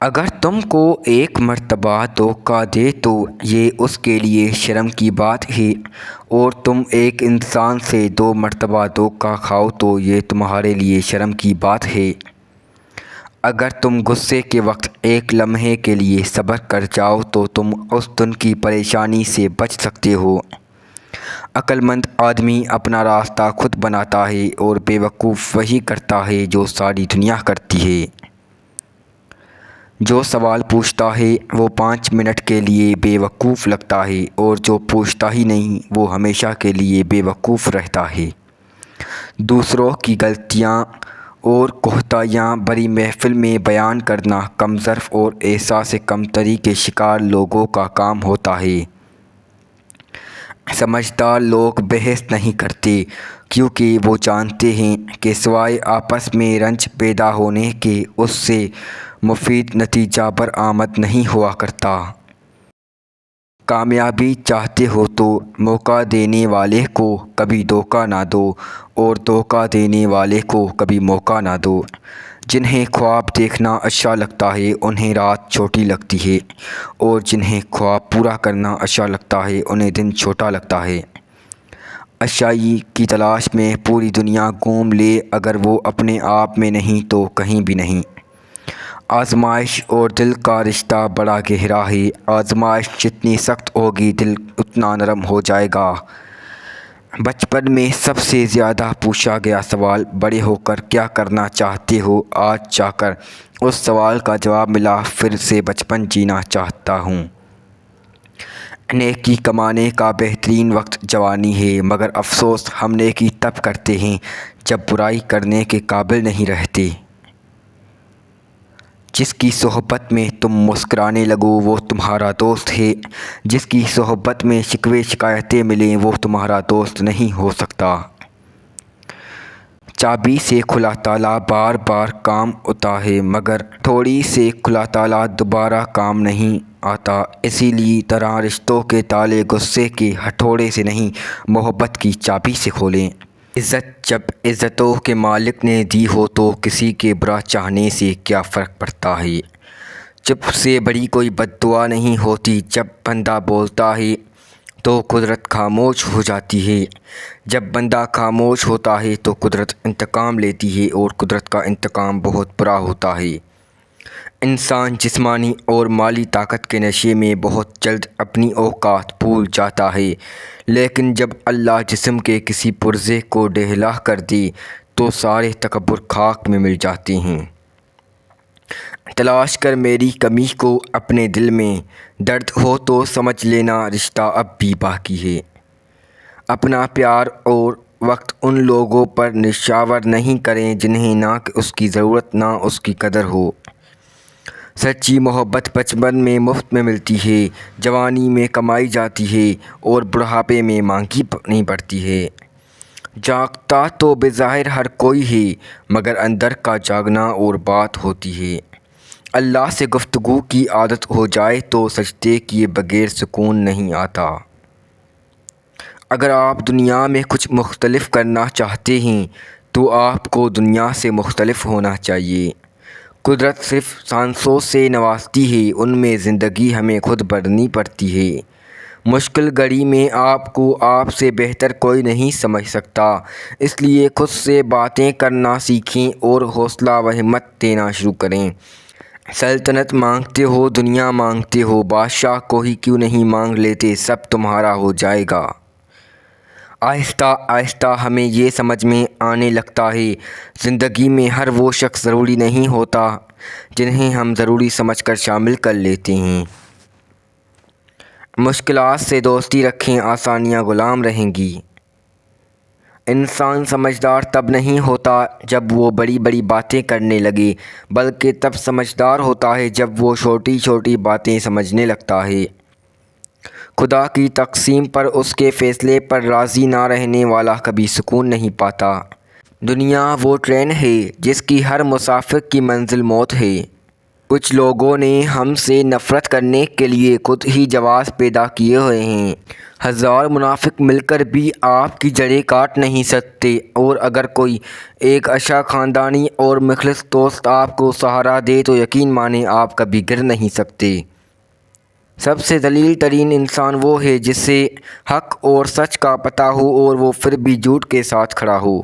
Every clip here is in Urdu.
اگر تم کو ایک مرتبہ دھوکہ دے تو یہ اس کے لیے شرم کی بات ہے، اور تم ایک انسان سے 2 مرتبہ دھوکہ کھاؤ تو یہ تمہارے لیے شرم کی بات ہے۔ اگر تم غصے کے وقت ایک لمحے کے لیے صبر کر جاؤ تو تم اس دن کی پریشانی سے بچ سکتے ہو۔ عقل مند آدمی اپنا راستہ خود بناتا ہے اور بے وقوف وہی کرتا ہے جو ساری دنیا کرتی ہے۔ جو سوال پوچھتا ہے وہ 5 منٹ کے لیے بے وقوف لگتا ہے، اور جو پوچھتا ہی نہیں وہ ہمیشہ کے لیے بے وقوف رہتا ہے۔ دوسروں کی غلطیاں اور کوتاہیاں بڑی محفل میں بیان کرنا کم ظرف اور احساس کمتری کے شکار لوگوں کا کام ہوتا ہے۔ سمجھدار لوگ بحث نہیں کرتے، کیونکہ وہ جانتے ہیں کہ سوائے آپس میں رنج پیدا ہونے کے اس سے مفید نتیجہ برآمد نہیں ہوا کرتا۔ کامیابی چاہتے ہو تو موقع دینے والے کو کبھی دھوکہ نہ دو، اور دھوکہ دینے والے کو کبھی موقع نہ دو۔ جنہیں خواب دیکھنا اچھا لگتا ہے انہیں رات چھوٹی لگتی ہے، اور جنہیں خواب پورا کرنا اچھا لگتا ہے انہیں دن چھوٹا لگتا ہے۔ اچھائی کی تلاش میں پوری دنیا گھوم لے، اگر وہ اپنے آپ میں نہیں تو کہیں بھی نہیں۔ آزمائش اور دل کا رشتہ بڑا گہرا ہے۔ آزمائش جتنی سخت ہوگی دل اتنا نرم ہو جائے گا۔ بچپن میں سب سے زیادہ پوچھا گیا سوال بڑے ہو کر کیا کرنا چاہتے ہو؟ آج جا کر اس سوال کا جواب ملا، پھر سے بچپن جینا چاہتا ہوں۔ نیکی کمانے کا بہترین وقت جوانی ہے، مگر افسوس ہم نیکی تب کرتے ہیں جب برائی کرنے کے قابل نہیں رہتے۔ جس کی صحبت میں تم مسکرانے لگو وہ تمہارا دوست ہے، جس کی صحبت میں شکوے شکایتیں ملیں وہ تمہارا دوست نہیں ہو سکتا۔ چابی سے کھلا تالا بار بار کام آتا ہے، مگر ہتھوڑی سے کھلا تالا دوبارہ کام نہیں آتا۔ اسی طرح رشتوں کے تالے غصے کے ہتھوڑے سے نہیں، محبت کی چابی سے کھولیں۔ عزت جب عزتوں کے مالک نے دی ہو تو کسی کے برا چاہنے سے کیا فرق پڑتا ہے۔ چپ سے بڑی کوئی بد دعا نہیں ہوتی۔ جب بندہ بولتا ہے تو قدرت خاموش ہو جاتی ہے۔ جب بندہ خاموش ہوتا ہے تو قدرت انتقام لیتی ہے، اور قدرت کا انتقام بہت برا ہوتا ہے۔ انسان جسمانی اور مالی طاقت کے نشے میں بہت جلد اپنی اوقات بھول جاتا ہے، لیکن جب اللہ جسم کے کسی پرزے کو ڈھیلا کر دے تو سارے تکبر خاک میں مل جاتے ہیں۔ تلاش کر میری کمی کو اپنے دل میں، درد ہو تو سمجھ لینا رشتہ اب بھی باقی ہے۔ اپنا پیار اور وقت ان لوگوں پر نچھاور نہیں کریں جنہیں نہ اس کی ضرورت نہ اس کی قدر ہو۔ سچی محبت بچپن میں مفت میں ملتی ہے، جوانی میں کمائی جاتی ہے، اور بڑھاپے میں مانگنی پڑتی ہے۔ جاگتا تو بظاہر ہر کوئی ہے، مگر اندر کا جاگنا اور بات ہوتی ہے۔ اللہ سے گفتگو کی عادت ہو جائے تو سجدے کیے بغیر سکون نہیں آتا۔ اگر آپ دنیا میں کچھ مختلف کرنا چاہتے ہیں تو آپ کو دنیا سے مختلف ہونا چاہیے۔ قدرت صرف سانسوں سے نوازتی ہے، ان میں زندگی ہمیں خود بھرنی پڑتی ہے۔ مشکل گھڑی میں آپ کو آپ سے بہتر کوئی نہیں سمجھ سکتا، اس لیے خود سے باتیں کرنا سیکھیں اور حوصلہ و ہمت دینا شروع کریں۔ سلطنت مانگتے ہو، دنیا مانگتے ہو، بادشاہ کو ہی کیوں نہیں مانگ لیتے، سب تمہارا ہو جائے گا۔ آہستہ آہستہ ہمیں یہ سمجھ میں آنے لگتا ہے زندگی میں ہر وہ شخص ضروری نہیں ہوتا جنہیں ہم ضروری سمجھ کر شامل کر لیتے ہیں۔ مشکلات سے دوستی رکھیں، آسانیاں غلام رہیں گی۔ انسان سمجھدار تب نہیں ہوتا جب وہ بڑی بڑی باتیں کرنے لگے، بلکہ تب سمجھدار ہوتا ہے جب وہ چھوٹی چھوٹی باتیں سمجھنے لگتا ہے۔ خدا کی تقسیم پر، اس کے فیصلے پر راضی نہ رہنے والا کبھی سکون نہیں پاتا۔ دنیا وہ ٹرین ہے جس کی ہر مسافر کی منزل موت ہے۔ کچھ لوگوں نے ہم سے نفرت کرنے کے لیے خود ہی جواز پیدا کیے ہوئے ہیں۔ ہزار منافق مل کر بھی آپ کی جڑیں کاٹ نہیں سکتے، اور اگر کوئی ایک اچھا خاندانی اور مخلص دوست آپ کو سہارا دے تو یقین مانیں آپ کبھی گر نہیں سکتے۔ سب سے ذلیل ترین انسان وہ ہے جسے حق اور سچ کا پتہ ہو اور وہ پھر بھی جھوٹ کے ساتھ کھڑا ہو۔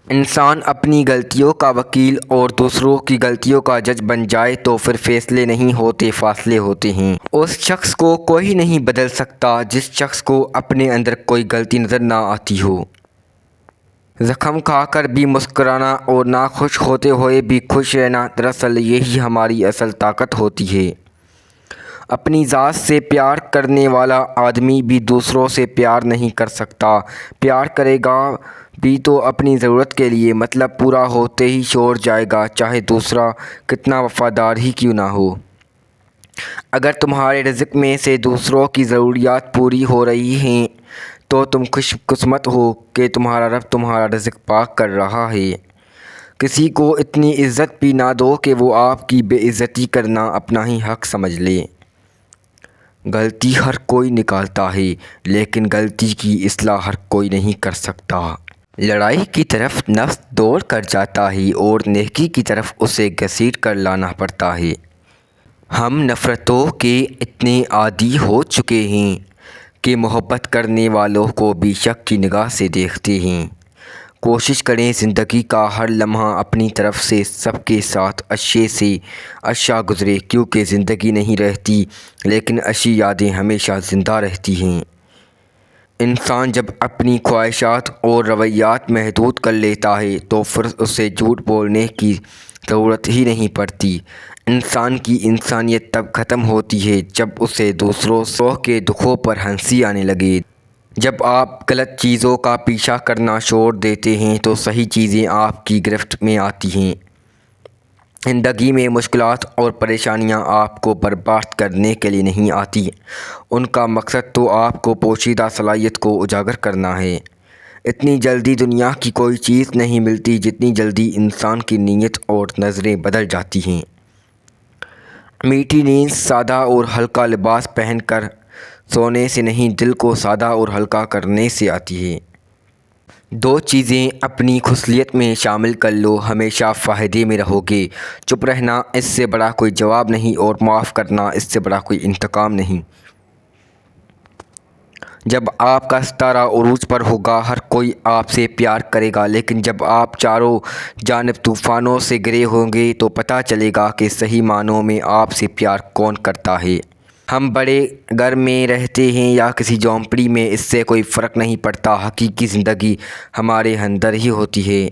انسان اپنی غلطیوں کا وکیل اور دوسروں کی غلطیوں کا جج بن جائے تو پھر فیصلے نہیں ہوتے، فاصلے ہوتے ہیں۔ اس شخص کو کوئی نہیں بدل سکتا جس شخص کو اپنے اندر کوئی غلطی نظر نہ آتی ہو۔ زخم کھا کر بھی مسکرانا اور ناخوش ہوتے ہوئے بھی خوش رہنا، دراصل یہی ہماری اصل طاقت ہوتی ہے۔ اپنی ذات سے پیار کرنے والا آدمی بھی دوسروں سے پیار نہیں کر سکتا۔ پیار کرے گا بھی تو اپنی ضرورت کے لیے، مطلب پورا ہوتے ہی چھوڑ جائے گا، چاہے دوسرا کتنا وفادار ہی کیوں نہ ہو۔ اگر تمہارے رزق میں سے دوسروں کی ضروریات پوری ہو رہی ہیں تو تم خوش قسمت ہو کہ تمہارا رب تمہارا رزق پاک کر رہا ہے۔ کسی کو اتنی عزت بھی نہ دو کہ وہ آپ کی بے عزتی کرنا اپنا ہی حق سمجھ لے۔ غلطی ہر کوئی نکالتا ہے، لیکن غلطی کی اصلاح ہر کوئی نہیں کر سکتا۔ لڑائی کی طرف نفس دوڑ کر جاتا ہے اور نیکی کی طرف اسے گھسیٹ کر لانا پڑتا ہے۔ ہم نفرتوں کے اتنے عادی ہو چکے ہیں کہ محبت کرنے والوں کو بھی شک کی نگاہ سے دیکھتے ہیں۔ کوشش کریں زندگی کا ہر لمحہ اپنی طرف سے سب کے ساتھ اچھے سے اچھا گزرے، کیونکہ زندگی نہیں رہتی لیکن اچھی یادیں ہمیشہ زندہ رہتی ہیں۔ انسان جب اپنی خواہشات اور رویات محدود کر لیتا ہے تو پھر اسے جھوٹ بولنے کی ضرورت ہی نہیں پڑتی۔ انسان کی انسانیت تب ختم ہوتی ہے جب اسے دوسروں کے دکھوں پر ہنسی آنے لگے۔ جب آپ غلط چیزوں کا پیچھا کرنا چھوڑ دیتے ہیں تو صحیح چیزیں آپ کی گرفت میں آتی ہیں۔ زندگی میں مشکلات اور پریشانیاں آپ کو برباد کرنے کے لیے نہیں آتی، ان کا مقصد تو آپ کو پوشیدہ صلاحیت کو اجاگر کرنا ہے۔ اتنی جلدی دنیا کی کوئی چیز نہیں ملتی جتنی جلدی انسان کی نیت اور نظریں بدل جاتی ہیں۔ میٹھی نیند سادہ اور ہلکا لباس پہن کر سونے سے نہیں، دل کو سادہ اور ہلکا کرنے سے آتی ہے۔ دو چیزیں اپنی خصوصیت میں شامل کر لو، ہمیشہ فائدے میں رہو گے۔ چپ رہنا اس سے بڑا کوئی جواب نہیں، اور معاف کرنا اس سے بڑا کوئی انتقام نہیں۔ جب آپ کا ستارہ عروج پر ہوگا ہر کوئی آپ سے پیار کرے گا، لیکن جب آپ چاروں جانب طوفانوں سے گھرے ہوں گے تو پتہ چلے گا کہ صحیح معنوں میں آپ سے پیار کون کرتا ہے۔ ہم بڑے گھر میں رہتے ہیں یا کسی جھونپڑی میں، اس سے کوئی فرق نہیں پڑتا، حقیقی زندگی ہمارے اندر ہی ہوتی ہے۔